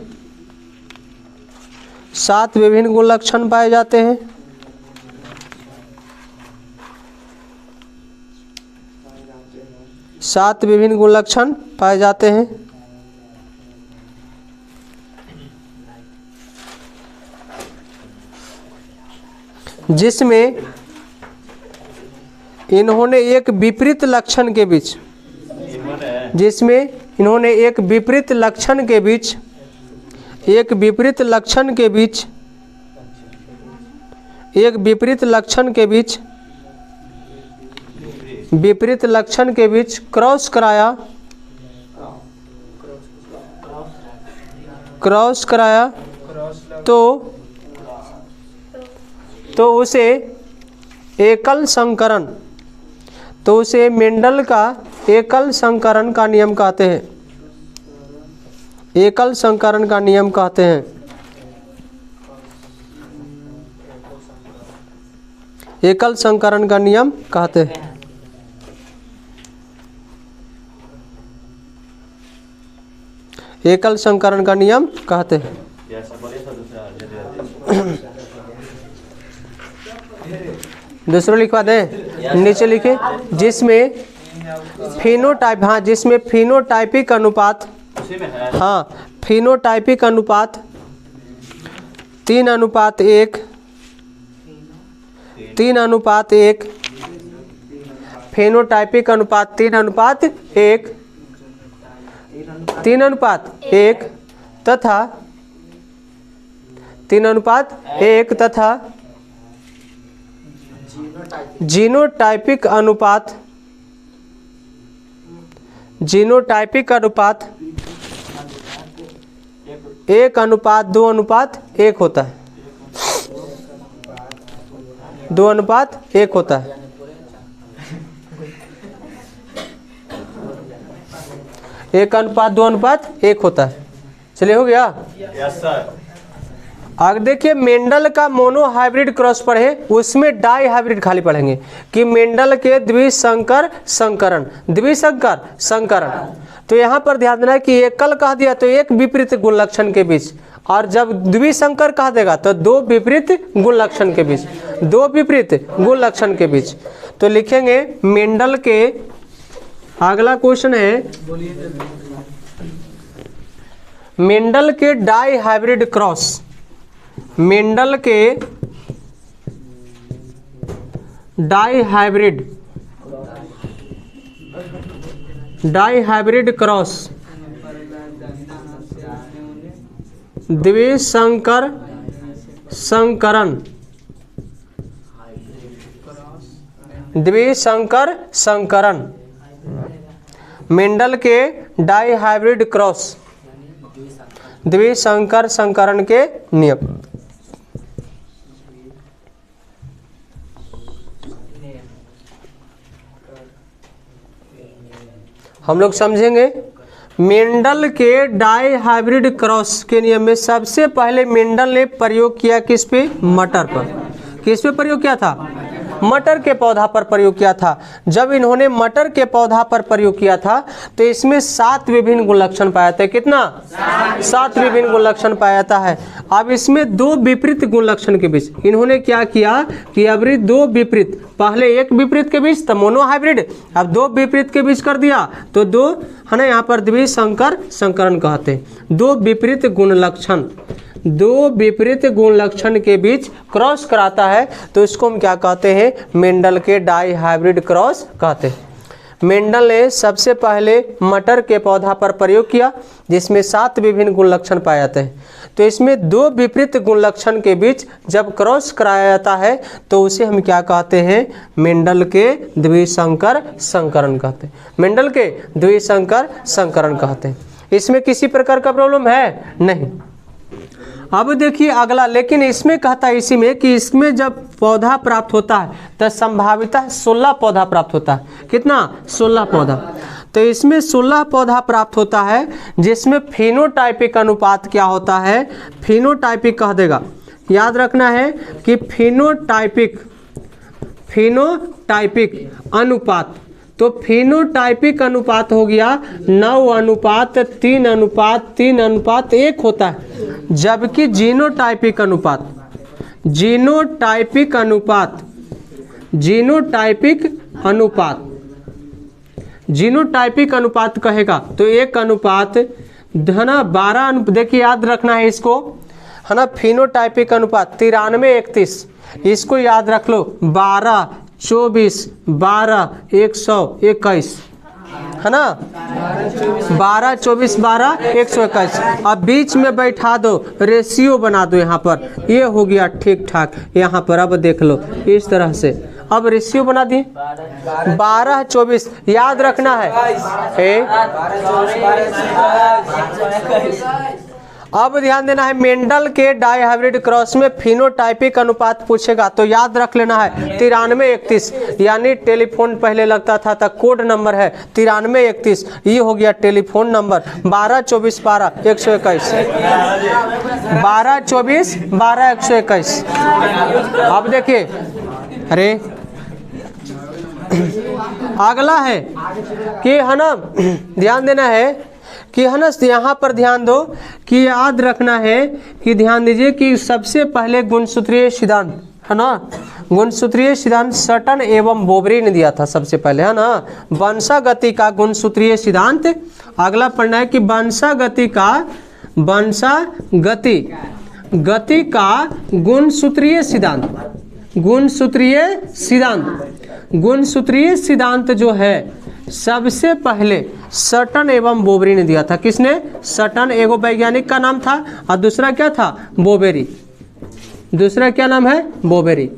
7 विभिन्न गुण लक्षण पाए जाते हैं। सात विभिन्न गुण लक्षण पाए जाते हैं। जिसमें इन्होंने एक विपरीत लक्षण के बीच, जिसमें इन्होंने एक विपरीत लक्षण के बीच, एक विपरीत लक्षण के बीच, एक विपरीत लक्षण के बीच, विपरीत लक्षण के बीच क्रॉस कराया, क्रॉस कराया तो उसे एकल संकरण, तो उसे मेंडल का एकल संकरण का नियम कहते हैं। एकल संकरण का नियम कहते हैं। एकल संकरण का नियम कहते हैं। एकल संकरण का नियम कहते हैं। दूसरा लिखवा दें, नीचे लिखे, जिसमें फिनोटाइप, हाँ, जिसमें फिनोटाइपिक अनुपात, हाँ, फिनोटाइपिक अनुपात 3 अनुपात 1, 3 अनुपात 1, फिनोटाइपिक अनुपात 3 अनुपात 1, 3 अनुपात 1 तथा 3 अनुपात 1 तथा जीनोटाइपिक अनुपात, जीनोटाइपिक अनुपात 1 अनुपात 2 अनुपात 1 होता है। 2:1 होता है। एक अनुपात 2:1 होता है। चलिए हो गया। Yes sir. आगे देखिए मेंडल का मोनो हाइब्रिड क्रॉस पढ़े, उसमें डाई हाइब्रिड खाली पढ़ेंगे कि मेंडल के द्विसंकर संकरण, द्विसंकर संकरण। तो यहाँ पर ध्यान देना है कि एकल कह दिया तो एक विपरीत गुण लक्षण के बीच, और जब द्विसंकर कह देगा तो दो विपरीत गुण लक्षण के बीच, दो विपरीत गुण लक्षण के बीच। तो लिखेंगे मेंडल के, अगला क्वेश्चन है मेंडल के डाई हाइब्रिड क्रॉस, मेंडल के डाई हाइब्रिड क्रॉस द्विसंकर संकरण, द्विसंकर संकरण, मेंडल के डाई हाइब्रिड क्रॉस द्विसंकर संकरण के नियम। हम लोग समझेंगे मेंडल के डाई हाइब्रिड क्रॉस के नियम में सबसे पहले मेंडल ने प्रयोग किया किस पे? मटर पर। किस पे प्रयोग किया था? मटर के पौधा पर प्रयोग किया था। जब इन्होंने मटर के पौधा पर प्रयोग किया था तो इसमें 7 विभिन्न गुण लक्षण पाया था। कितना? 7 विभिन्न गुण लक्षण पाया जाता है। अब इसमें 2 विपरीत गुण लक्षण के बीच इन्होंने क्या किया कि अब 2 विपरीत, पहले एक विपरीत के बीच तो मोनो हाइब्रिड, अब 2 विपरीत के बीच कर दिया तो 2 है ना, यहाँ पर द्विसंकर संकरण कहते हैं। 2 विपरीत गुण लक्षण, 2 विपरीत गुण लक्षण के बीच क्रॉस कराता है तो इसको हम क्या कहते हैं? मेंडल के डाई हाइब्रिड क्रॉस कहते हैं। मेंडल ने सबसे पहले मटर के पौधा पर प्रयोग किया जिसमें 7 विभिन्न गुण लक्षण पाए जाते हैं। तो इसमें 2 विपरीत गुण लक्षण के बीच जब क्रॉस कराया जाता है तो उसे हम क्या कहते हैं? मेंडल के द्विसंकर संकरण कहते हैं। मेंडल के द्विसंकर संकरण कहते हैं। इसमें किसी प्रकार का प्रॉब्लम है नहीं। अब देखिए अगला, लेकिन इसमें कहता है इसी में कि इसमें जब पौधा प्राप्त होता है तो संभावितः 16 पौधा प्राप्त होता है। कितना? 16 पौधा। तो इसमें 16 पौधा प्राप्त होता है जिसमें फिनोटाइपिक अनुपात क्या होता है? फिनोटाइपिक कह देगा, याद रखना है कि फिनोटाइपिक अनुपात, तो फिनोटाइपिक अनुपात हो गया 9:3:3:1 होता है। जबकि जीनोटाइपिक अनुपात कहेगा तो 1 है ना 12, देखिए याद रखना है इसको, है ना। फिनोटाइपिक अनुपात 93:31, इसको याद रख लो। 12, 24, 12, 121 है ना, 12, 24, 12, 121। अब बीच में बैठा दो, रेशियो बना दो यहाँ पर, ये हो गया ठीक ठाक। यहाँ पर अब देख लो इस तरह से, अब रेशियो बना दिए 12, 24, याद रखना है। अब ध्यान देना है मेंडल के डाई हाइब्रिड क्रॉस में फिनोटाइपिक अनुपात पूछेगा तो याद रख लेना है 93:31, यानी टेलीफोन पहले लगता था तो कोड नंबर है 93:31, ये हो गया टेलीफोन नंबर। 12, 24, 12, 121, 12, 24, 12, 121। अब देखिए, अरे अगला है कि है ना, ध्यान देना है कि है ना, यहाँ पर ध्यान दो कि याद रखना है कि ध्यान दीजिए कि सबसे पहले गुणसूत्रीय सिद्धांत, है ना, गुणसूत्रीय सिद्धांत सटन एवं बोबरी ने दिया था सबसे पहले, है ना। वंशागति का गुणसूत्रीय सिद्धांत। अगला पढ़ना है कि वंशागति का गुणसूत्रीय सिद्धांत जो है सबसे पहले सटन एवं बोबरी ने दिया था। किसने? सटन, एगो वैज्ञानिक का नाम था, और दूसरा क्या था? बोबेरी। दूसरा क्या नाम है? बोबेरी।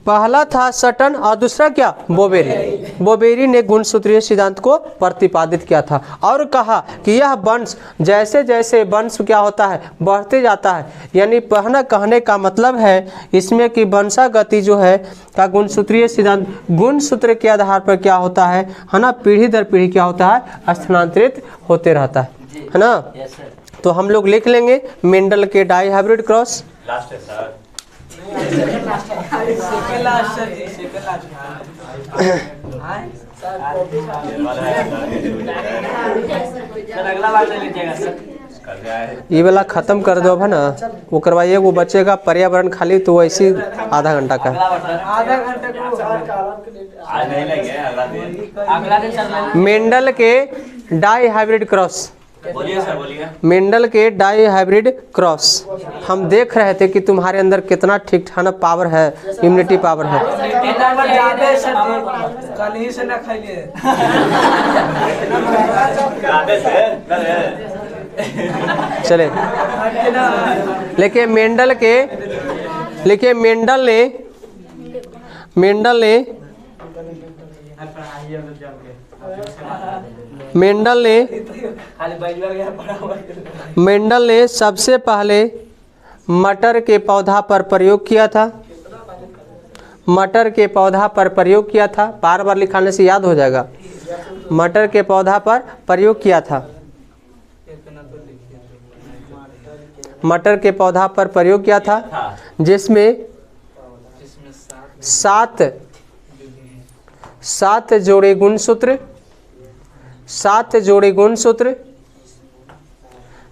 पहला था सटन और दूसरा क्या, बोबेरी। बोबेरी ने गुणसूत्रीय सिद्धांत को प्रतिपादित किया था और कहा कि यह वंश जैसे जैसे वंश क्या होता है, बढ़ते जाता है, यानी पहना कहने का मतलब है इसमें कि वंशागति जो है का गुणसूत्रीय सिद्धांत, गुणसूत्र के आधार पर क्या होता है ना, पीढ़ी दर पीढ़ी क्या होता है, स्थानांतरित होते रहता है ना। तो हम लोग लिख लेंगे मेंडल के डाई हाइब्रिड क्रॉस। लास्ट है सर। ये वाला खत्म कर दो है ना, वो करवाइए, वो बचेगा पर्यावरण खाली, तो वैसे आधा घंटा का। आज नहीं लेंगे, अगला दिन। मेंडल के डाई हाइब्रिड क्रॉस। बोलिए सर, बोलिए। मेंडल के डाई हाइब्रिड क्रॉस। हम देख रहे थे कि तुम्हारे अंदर कितना ठीक ठाक पावर है, इम्यूनिटी पावर है। कल ही से ना खाइए। चले लेकिन मेंडल ने सबसे पहले मटर के पौधा पर प्रयोग किया था। मटर के पौधा पर प्रयोग किया था, बार बार लिखाने से याद हो जाएगा। मटर के पौधा पर प्रयोग किया था, मटर के पौधा पर प्रयोग किया था, जिसमें 7 जोड़े गुणसूत्र, 7 जोड़े गुणसूत्र,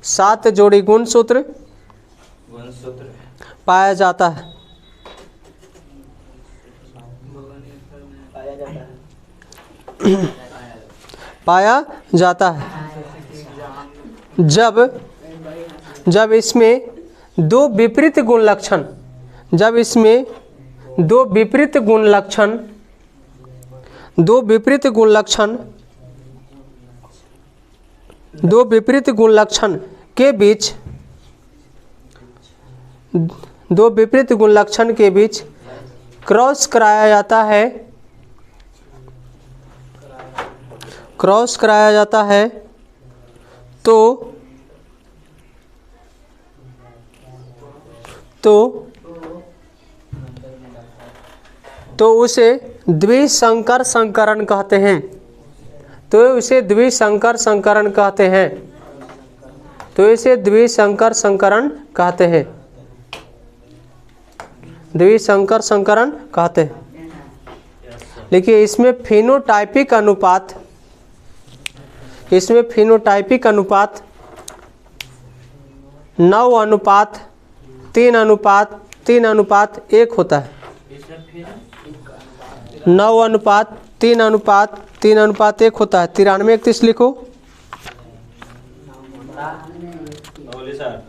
7 जोड़ी गुणसूत्र पाया जाता है। पाया जाता है जब इसमें दो विपरीत गुण लक्षण, जब इसमें दो विपरीत गुण लक्षण के बीच क्रॉस कराया जाता है, क्रॉस कराया जाता है, तो उसे द्विसंकर संकरण कहते हैं। तो इसे द्विसंकर संकरण कहते हैं। तो इसे द्विसंकर संकरण कहते हैं। द्विसंकर संकरण कहते हैं। देखिए इसमें फिनोटाइपिक अनुपात, इसमें फिनोटाइपिक अनुपात 9:3:1 होता है। 9:3:1 होता है। 93:31 लिखो। बोलिए सर।